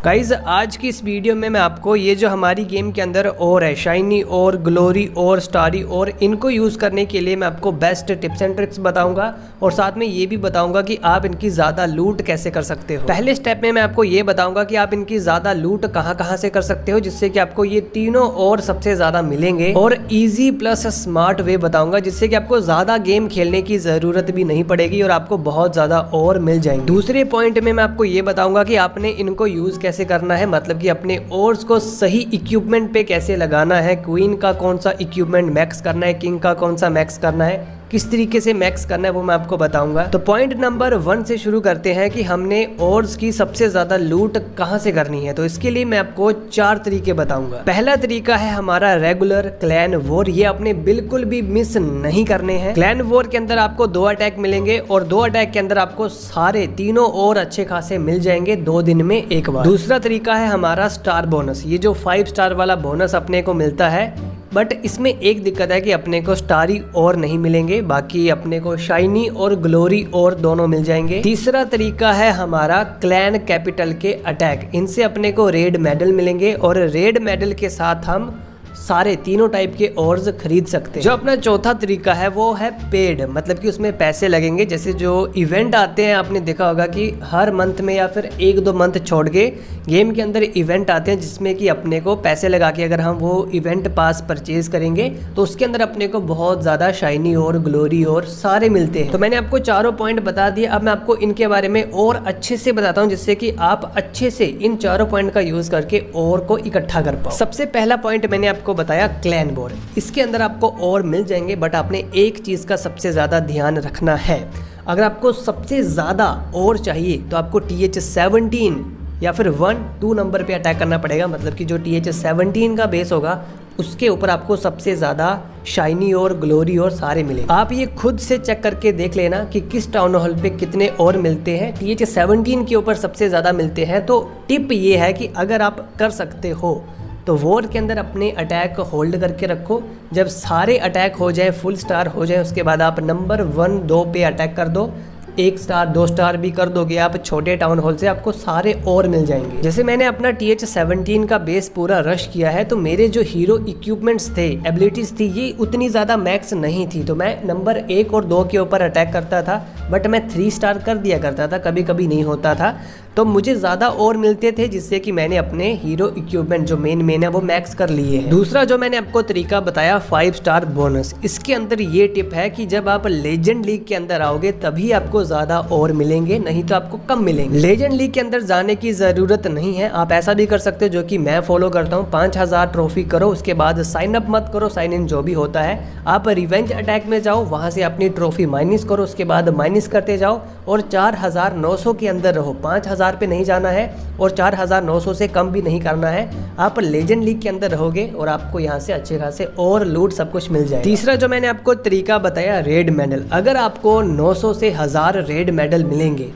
Guys आज की इस वीडियो में मैं आपको ये जो हमारी गेम के अंदर और है शाइनी और ग्लोरी और स्टारी और इनको यूज़ करने के लिए मैं आपको बेस्ट टिप्स एंड ट्रिक्स बताऊंगा और साथ में ये भी बताऊंगा कि आप इनकी ज़्यादा लूट कैसे कर सकते हो। पहले स्टेप में मैं आपको ये बताऊंगा कि आप इनकी ज़्यादा लूट कहाँ से कर सकते हो जिससे कि आपको ये तीनों और सबसे ज़्यादा मिलेंगे, और ईजी प्लस स्मार्ट वे बताऊंगा जिससे कि आपको ज़्यादा गेम खेलने की ज़रूरत भी नहीं पड़ेगी और आपको बहुत ज़्यादा और मिल जाएंगे। दूसरे पॉइंट में मैं आपको ये बताऊंगा कि आपने इनको यूज़ कैसे करना है, मतलब कि अपने ओर्स को सही इक्विपमेंट पे कैसे लगाना है, क्वीन का कौन सा इक्विपमेंट मैक्स करना है, किंग का कौन सा मैक्स करना है, किस तरीके से मैक्स करना है वो मैं आपको बताऊंगा। तो पॉइंट नंबर 1 से शुरू करते हैं कि हमने ओर्स की सबसे ज्यादा लूट कहां से करनी है। तो इसके लिए मैं आपको 4 तरीके बताऊंगा। पहला तरीका है हमारा रेगुलर क्लैन वॉर, ये अपने बिल्कुल भी मिस नहीं करने हैं। क्लैन वॉर के अंदर आपको 2 अटैक मिलेंगे और 2 अटैक के अंदर आपको सारे तीनों और अच्छे खासे मिल जाएंगे 2 दिन में एक बार। दूसरा तरीका है हमारा स्टार बोनस, ये जो 5 स्टार वाला बोनस अपने को मिलता है, बट इसमें एक दिक्कत है कि अपने को स्टारी और नहीं मिलेंगे, बाकी अपने को शाइनी और ग्लोरी और दोनों मिल जाएंगे। तीसरा तरीका है हमारा क्लैन कैपिटल के अटैक, इनसे अपने को रेड मेडल मिलेंगे और रेड मेडल के साथ हम सारे तीनों टाइप के ऑर्स खरीद सकते हैं। जो अपना चौथा तरीका है वो है पेड, मतलब कि उसमें पैसे लगेंगे। जैसे जो इवेंट आते हैं, आपने देखा होगा कि हर मंथ में या फिर 1-2 मंथ छोड़ के गेम के अंदर इवेंट आते हैं जिसमें कि अपने को पैसे लगा के अगर हम वो इवेंट पास परचेज करेंगे तो उसके अंदर अपने को बहुत ज़्यादा शाइनी और ग्लोरी और सारे मिलते हैं। तो मैंने आपको चारों पॉइंट बता दिए, अब मैं आपको इनके बारे में और अच्छे से बताता हूँ जिससे कि आप अच्छे से इन चारों पॉइंट का यूज़ करके और को इकट्ठा कर पाओ। सबसे पहला पॉइंट मैंने आपको बताया क्लैन वॉर, इसके अंदर आपको और मिल जाएंगे, बट आपने एक चीज का सबसे ज्यादा ध्यान रखना है। अगर आपको सबसे ज्यादा और चाहिए तो आपको TH17 या फिर 1-2 नंबर पे अटैक करना पड़ेगा, मतलब कि जो TH17 का बेस होगा उसके ऊपर आपको सबसे ज्यादा शाइनी और ग्लोरी और सारे मिलेंगे। आप ये खुद से चेक करके देख लेना कि किस टाउन हॉल पे कितने और मिलते हैं। TH17 के ऊपर सबसे ज्यादा मिलते हैं। तो टिप ये है कि अगर आप कर सकते हो तो वॉर के अंदर अपने अटैक को होल्ड करके रखो, जब सारे अटैक हो जाए, फुल स्टार हो जाए, उसके बाद आप नंबर 1-2 पे अटैक कर दो। 1 स्टार 2 स्टार भी कर दोगे आप छोटे टाउन हॉल से, आपको सारे और मिल जाएंगे। जैसे मैंने अपना TH17 का बेस पूरा रश किया है तो मेरे जो हीरो इक्विपमेंट्स थे, एबिलिटीज थी, ये उतनी ज़्यादा मैक्स नहीं थी। तो मैं नंबर 1 और 2 के ऊपर अटैक करता था, बट मैं 3 स्टार कर दिया करता था, कभी कभी नहीं होता था, तो मुझे ज़्यादा और मिलते थे जिससे कि मैंने अपने हीरो इक्विपमेंट जो मेन है वो मैक्स कर लिए हैं। दूसरा जो मैंने आपको तरीका बताया 5 स्टार बोनस, इसके अंदर ये टिप है कि जब आप लेजेंड लीग के अंदर आओगे तभी आपको ज़्यादा और मिलेंगे, नहीं तो आपको कम मिलेंगे। लेजेंड लीग के अंदर जाने की ज़रूरत नहीं है, आप ऐसा भी कर सकते हो जो कि मैं फॉलो करता हूँ। 5000 ट्रॉफी करो, उसके बाद साइन अप मत करो, साइन इन जो भी होता है, आप रिवेंज अटैक में जाओ, वहाँ से अपनी ट्रॉफी माइनस करो, उसके बाद माइनस करते जाओ और 4900 के अंदर रहो। 5000 पे नहीं जाना है और 4900 से कम भी नहीं करना है। आप लेजेंड लीग के अंदर रहोगे और आपको यहाँ से अच्छे खासे और लूट सब कुछ मिल जाएगा। तीसरा जो मैंने आपको तरीका बताया रेड मेडल, अगर आपको 900 से 1000 रेड मेडल मिलेंगे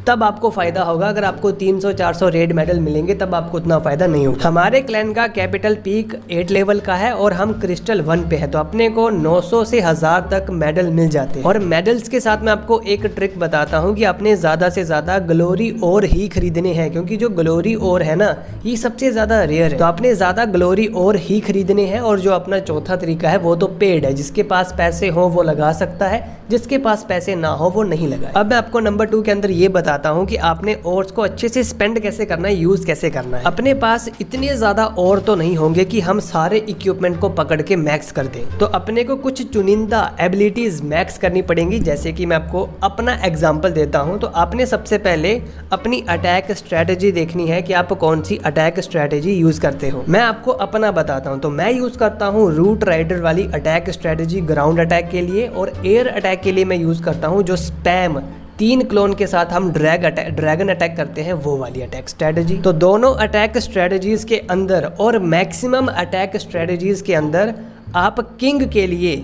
तब आपको फायदा होगा। अगर आपको 300-400 रेड मेडल मिलेंगे तब आपको उतना फायदा नहीं होगा। हमारे क्लैन का कैपिटल पीक 8 लेवल का है और हम क्रिस्टल 1 पे है, तो अपने को 900 से 1000 तक मेडल मिल जाते हैं। और मेडल्स के साथ मैं आपको एक ट्रिक बताता हूँ कि आपने ज़्यादा से ज़्यादा ग्लोरी और ही खरीदने हैं, क्योंकि जो ग्लोरी और है ना ये सबसे ज़्यादा रेयर है, तो आपने ज़्यादा ग्लोरी और ही खरीदने हैं। और जो अपना चौथा तरीका है वो तो पेड है, जिसके पास पैसे हो वो लगा सकता है, जिसके पास पैसे ना हो वो नहीं लगाए। अब मैं आपको नंबर 2 के अंदर ये बताता हूँ कि आपने ओर्स को अच्छे से स्पेंड कैसे करना है, यूज कैसे करना है। अपने पास इतने ज्यादा और तो नहीं होंगे कि हम सारे इक्विपमेंट को पकड़ के मैक्स कर दें, तो अपने को कुछ चुनिंदा एबिलिटीज मैक्स करनी पड़ेंगी। जैसे कि मैं आपको अपना एग्जांपल देता हूं, तो आपने सबसे पहले अपनी अटैक स्ट्रेटेजी देखनी है कि आप कौन सी अटैक स्ट्रेटेजी यूज करते हो। मैं आपको अपना बताता हूं, तो मैं यूज करता हूं रूट राइडर वाली अटैक स्ट्रेटेजी ग्राउंड अटैक के लिए, और एयर अटैक के लिए मैं यूज करता हूं जो स्पैम 3 क्लोन के साथ हम ड्रैगन अटैक करते हैं, वो वाली अटैक स्ट्रेटेजी। तो दोनों अटैक स्ट्रेटेजीज के अंदर और मैक्सिमम अटैक स्ट्रेटेजीज के अंदर आप किंग के लिए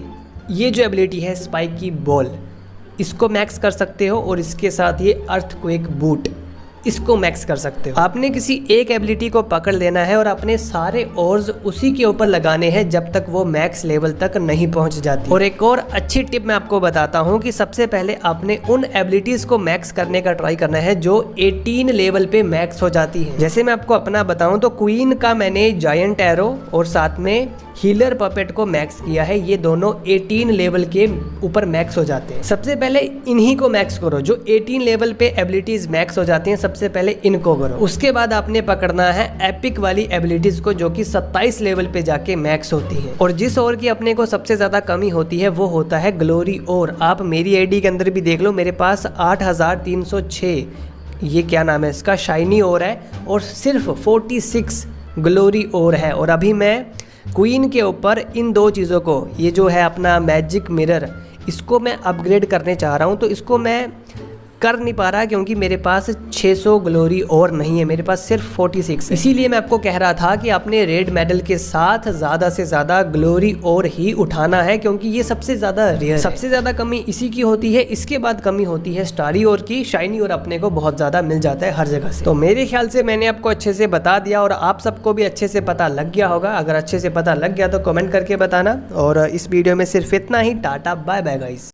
ये जो एबिलिटी है स्पाइक की बॉल, इसको मैक्स कर सकते हो, और इसके साथ ये अर्थक्वेक बूट, इसको मैक्स कर सकते हो। आपने किसी एक एबिलिटी को पकड़ लेना है और अपने सारे ओर्स उसी के ऊपर लगाने हैं जब तक वो मैक्स लेवल तक नहीं पहुंच जाती। और एक और अच्छी टिप मैं आपको बताता हूं कि सबसे पहले आपने उन एबिलिटीज को मैक्स करने का ट्राई करना है जो 18 लेवल पे मैक्स हो जाती है। जैसे मैं आपको अपना बताऊं तो क्वीन का मैंने जायंट एरो और साथ में हीलर पपेट को मैक्स किया है। ये दोनों 18 लेवल के ऊपर मैक्स हो जाते हैं। सबसे पहले इन्हीं को मैक्स करो, जो 18 लेवल पे एबिलिटीज मैक्स हो जाती हैं, सबसे पहले इनको करो। उसके बाद आपने पकड़ना है एपिक वाली एबिलिटीज को जो कि 27 लेवल पे जाके मैक्स होती है। और जिस ओर की अपने को सबसे ज्यादा कमी होती है वो होता है ग्लोरी ओर। आप मेरी आईडी के अंदर भी देख लो, मेरे पास 8306 ये क्या नाम है इसका, शाइनी ओर है और सिर्फ 46 ग्लोरी ओर है। और अभी मैं क्वीन के ऊपर इन दो चीज़ों को, ये जो है अपना मैजिक मिरर, इसको मैं अपग्रेड करने चाह रहा हूँ। तो इसको मैं कर नहीं पा रहा क्योंकि मेरे पास 600 ग्लोरी और नहीं है, मेरे पास सिर्फ 46। इसीलिए मैं आपको कह रहा था कि आपने रेड मेडल के साथ ज़्यादा से ज़्यादा ग्लोरी और ही उठाना है क्योंकि ये सबसे ज़्यादा रेयर, सबसे ज़्यादा कमी इसी की होती है। इसके बाद कमी होती है स्टारी और की। शाइनी और अपने को बहुत ज़्यादा मिल जाता है हर जगह से। तो मेरे ख्याल से मैंने आपको अच्छे से बता दिया और आप सबको भी अच्छे से पता लग गया होगा। अगर अच्छे से पता लग गया तो कमेंट करके बताना। और इस वीडियो में सिर्फ इतना ही। Ta ta bye bye guys.